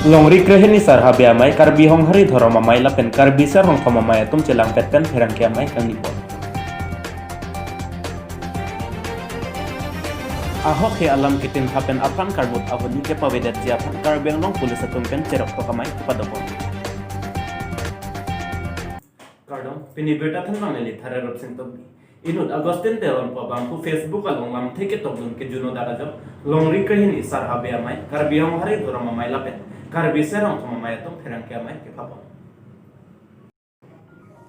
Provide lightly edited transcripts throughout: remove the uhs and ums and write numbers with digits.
Longri kreheni sar habia mai karbi hong hari dhoroma mai lapen karbi sar hong thoma mai tum chelang petpen pherang kia mai kang nipon. Ahok he alam kitin hapen apan karbut avani ke pawedat jiapan karbeng long pulis atum pen cerok to kamai kepadapon. Kardong pini beta than family thare rop sing tobi. Inut Agustin teron pa bangku Facebook along lam theke tobdun ke juno darajab longri kreheni sar habia mai karbi hong hari dhoroma mai lapen karbi serong thoma mai tum pherang kia mai ke papon.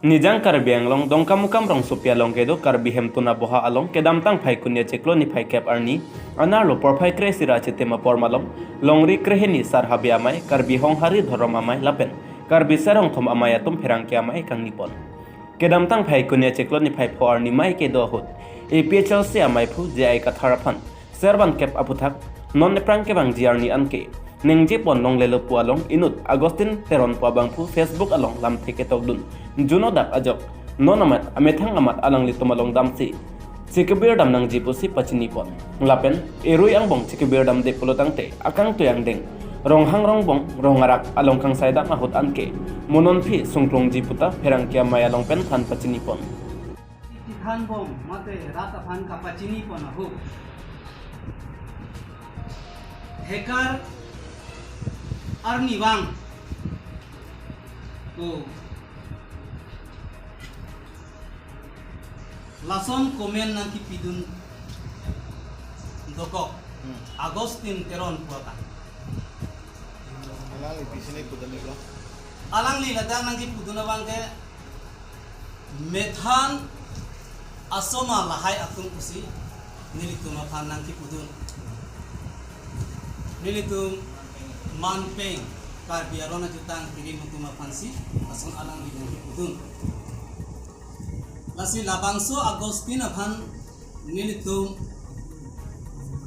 Nijang karbi anglong dongkamukam rong supia long kedo karbi hemtuna boha along kedam tang phai kunya cheklo ni phai kep arni anar lo por phai kre sira chetema por malom longri kreheni sar habia mai karbi hong hari dhoroma mai lapen karbi serong thoma mai tum pherang kia mai kang nipon. Kedam tang phai kunya cheklo ni phai por arni mai ke do hot APHL se amai phu je ai katharapan serban kep aputhak non ne prang ke bang jiarni anke Nengje pon long lelo pu along inut Agustin teron pu abang pu Facebook along lam theke togdun juno dak ajok non amat amethang amat alang litum along dam si kebir dam nang jipu si pachini pon lapen erui ang bong sikebir dam de pulotang te akang tu yang deng rong hang rong bong rong arak along kang saida mahut anke monon phi sungklong jiputa pherang kia mai along pen khan pachini pon khan bong mate rata phan ka pachini pon ahu hacker Arni Wang to lason komen nanti pidun doko Agustin teron puaka alang li ladang nanti pudun abang ke methan asoma lahai atung usi nilitum aphan nanti pudun nilitum manpeng karbi arona jutang pirin hutuma fansi asun alang bidang hipudun lasi labangso Agustin aphan nilitum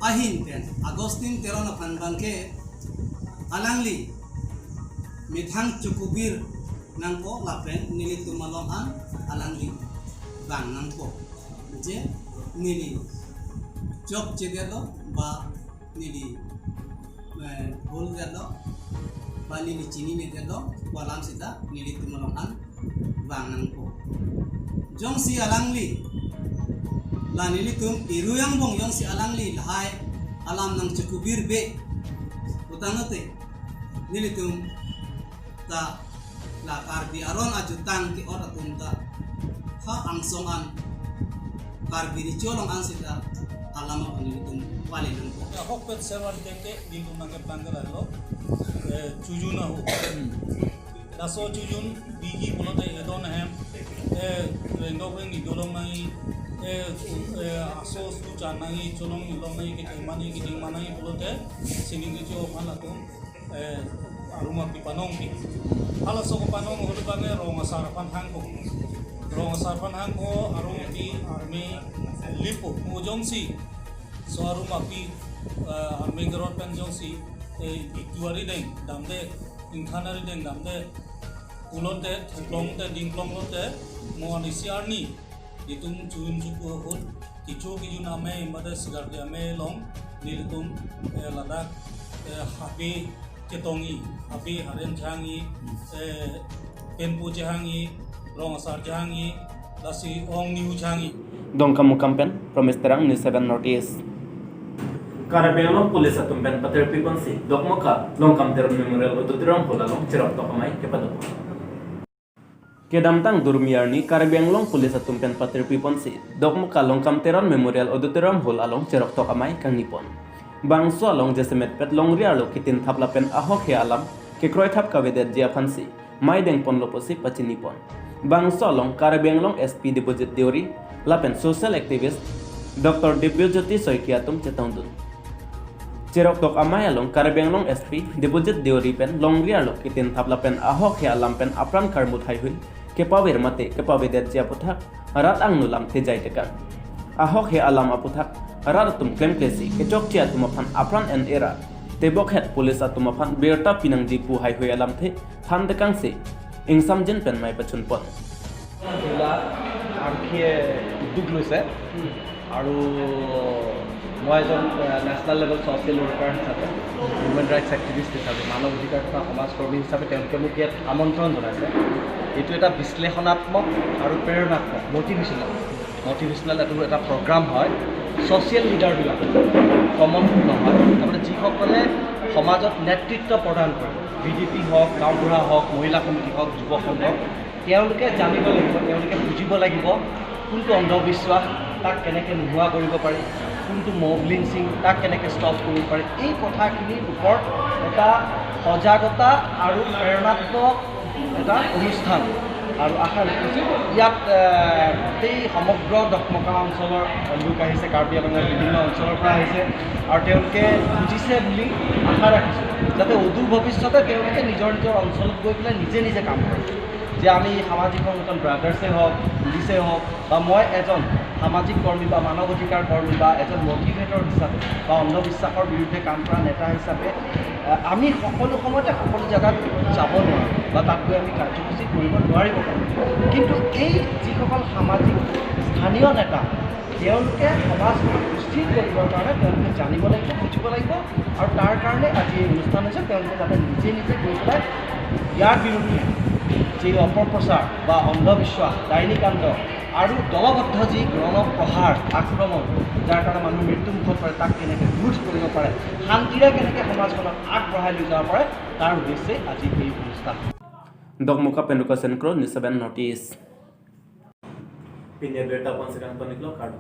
ahin ten Agustin teron aphan bangke alangli mithang cukubir nangko lapen nilitum malongan alangli bang nangko je nili chok chedelo ba nili bol gado bali ni chini ni gado walang sita nili tumalongan bangang ko jong si alangli la nili tum iruyang bong jong si alangli lahai alam nang cukubir be utanote nili tum ta la karbi aron ajutang ki ora tunta ha angsongan karbi ni cholong an sita alam apa nili tum wali nang ko hokpet server deke di tumang ke bangga lo chujun ho daso chujun bigi pulote edon hem rendong ni dolong nai aso su chanai cholong ni long nai ke dimani pulote sining ke jo phala tu aruma pipanong pi hala so panong ho bange rong sarpan hang ko arung pi army lipo mojongsi so aruma pi army gerot pen jongsi diktuari deng damde ingthanari deng damde ulote thlong te dingklong lote mo anisiarni ditum chun chuku hol kichu name made sigar de ame long nilitum ladak happy ketongi happy haren jangi penpu jangi rong sar jangi lasi ong niu jangi Dongkamu kampen promis terang News7 Northeast. Karabelong pulis atum pen pater piponsi dokmoka longkam ter memorial ututirong pula long cerok to kamai kepadapon. Kedamtang durmiarni Karabelong pulis atum pen pater piponsi dokmoka longkam teron memorial ututirong hol along cerok to kamai kang nipon. Bangso along jesemet pet long rialo kitin thapla pen ahok he alam ke kroy thap kavedet jia fansi mai deng pon loposi pachinipon. Bangso along Karabelong SP deposit theory lapen social activist Dr. Dibyojyoti Soikiatum chetongdun. Cerok tok amai along Karabelong SP deposit theory pen long rialo kitin thapla pen ahok he alam pen apran karmut hai hui ke pawer mate ke pawedet jia puthak rat ang nulam te jai tekan. Ahok he alam aputhak rat tum klem klesi ke chok chia tumaphan apran en era tebok het pulis atumaphan berta pinang jipu hai hui alam the than dekang se ingsam jin pen mai pachun pon. Arkhie dugluise aru মই এজন national level social worker হিচাপে, human rights activist হিচাপে, মানৱ অধিকাৰ তথা সমাজকৰ্মী হিচাপে তেওঁলোকে মোক ইয়াত আমন্ত্ৰণ জনাইছে। এইটো এটা বিশ্লেষণাত্মক আৰু প্ৰেৰণাত্মক মটিভেশ্যনেল এইটো এটা প্ৰগ্ৰাম হয়। ছ'চিয়েল লিডাৰবিলাক কমন নহয়, তাৰমানে যিসকলে সমাজত নেতৃত্ব প্ৰদান কৰে, BDP হওক, গাঁওবুঢ়া হওক, মহিলা সমিতি হওক, যুৱ সংঘ, তেওঁলোকে জানিব লাগিব, তেওঁলোকে বুজিব লাগিব কোনটো অন্ধবিশ্বাস তাক কেনেকৈ নোহোৱা কৰিব পাৰি, কোনটো মব লিঞ্চিং তাক কেনেকৈ ষ্টপ কৰিব পাৰি। এই কথাখিনিৰ ওপৰত এটা সজাগতা আৰু প্ৰেৰণাত্মক এটা অনুষ্ঠান আৰু আশা ৰাখিছোঁ ইয়াত গোটেই সমগ্ৰ দহমকা অঞ্চলৰ লোক আহিছে, কাৰ্বি আংলঙৰ বিভিন্ন অঞ্চলৰ পৰা আহিছে আৰু তেওঁলোকে বুজিছে বুলি আশা ৰাখিছোঁ, যাতে অদূৰ ভৱিষ্যতে তেওঁলোকে নিজৰ অঞ্চলত গৈ পেলাই নিজে কাম কৰে। যে আমি সামাজিক সংগঠন ব্ৰাদাৰ্ছে হওক, পুলিচে হওক, বা মই এজন সামাজিক কৰ্মী বা মানৱ অধিকাৰ কৰ্মী বা এজন মটিভেটৰ হিচাপে বা অন্ধবিশ্বাসৰ বিৰুদ্ধে কাম কৰা নেতা হিচাপে আমি সকলো সময়তে সকলো জেগাত যাব নোৱাৰোঁ বা তাত গৈ আমি কাৰ্যসূচী কৰিব নোৱাৰিব পাৰোঁ। কিন্তু এই যিসকল সামাজিক স্থানীয় নেতা, তেওঁলোকে সমাজখনক সুস্থিৰ কৰিবৰ কাৰণে তেওঁলোকে জানিব লাগিব, বুজিব লাগিব আৰু তাৰ কাৰণে আজি এই অনুষ্ঠান হৈছে তেওঁলোকে যাতে নিজে গৈ পেলাই ইয়াৰ বিৰুদ্ধে যি অপপ্ৰচাৰ বা অন্ধবিশ্বাস, ডাইনীকাণ্ড আৰু দলবদ্ধ যি গণপ্ৰহাৰ আক্ৰমণ, যাৰ কাৰণে মানুহ মৃত্যুমুখত পৰে, তাক কেনেকৈ ৰোধ কৰিব পাৰে, শান্তিৰে কেনেকৈ সমাজখনক আগবঢ়াই লৈ যাব পাৰে, তাৰ উদ্দেশ্যে আজি এই অনুষ্ঠান। Dogmuka Penduka Senkro, News7 Notice. Pinja berita pon sedang toniklo kado.